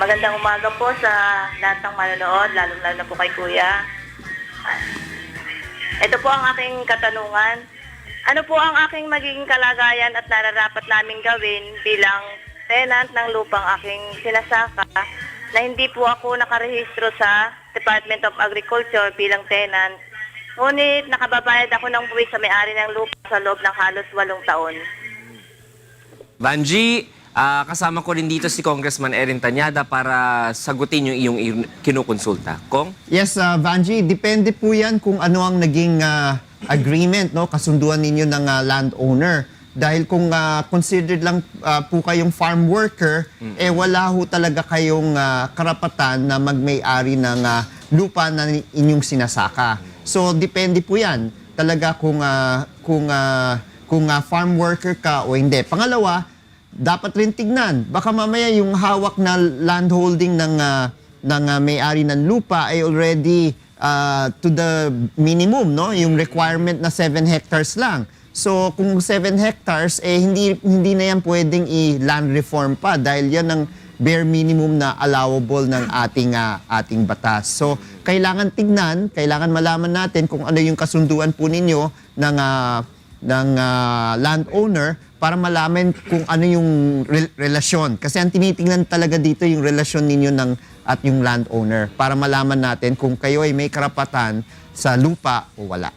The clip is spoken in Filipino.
Magandang umaga po sa lahat ng manonood, lalong-lalo na po kay Kuya. Ito po ang aking katanungan. Ano po ang aking magiging kalagayan at nararapat naming gawin bilang tenant ng lupang aking sinasaka na hindi po ako nakarehistro sa Department of Agriculture bilang tenant? Ngunit nakababayad ako ng buwis sa may-ari ng lupa sa loob ng halos 8 taon. Vanji, kasama ko rin dito si Congressman Erin Tanyada para sagutin yung iyong kinukonsulta. Kong? Yes, Vanji, depende po yan kung ano ang naging agreement, no, kasunduan ninyo ng landowner. Dahil kung considered lang po kayong farm worker, wala ho talaga kayong karapatan na magmay-ari ng lupa na inyong sinasaka. So, depende po yan talaga kung farm worker ka o hindi. Pangalawa, dapat rin tignan. Baka mamaya yung hawak na landholding ng may-ari ng lupa ay already to the minimum, no? Yung requirement na 7 hectares lang. So kung 7 hectares, hindi na yan pwedeng i-land reform pa dahil yan ang bare minimum na allowable ng ating batas. So kailangan tignan, kailangan malaman natin kung ano yung kasunduan po ninyo ng landowner para malaman kung ano yung relasyon. Kasi ang tinitingnan talaga dito yung relasyon ninyo at yung landowner para malaman natin kung kayo ay may karapatan sa lupa o wala.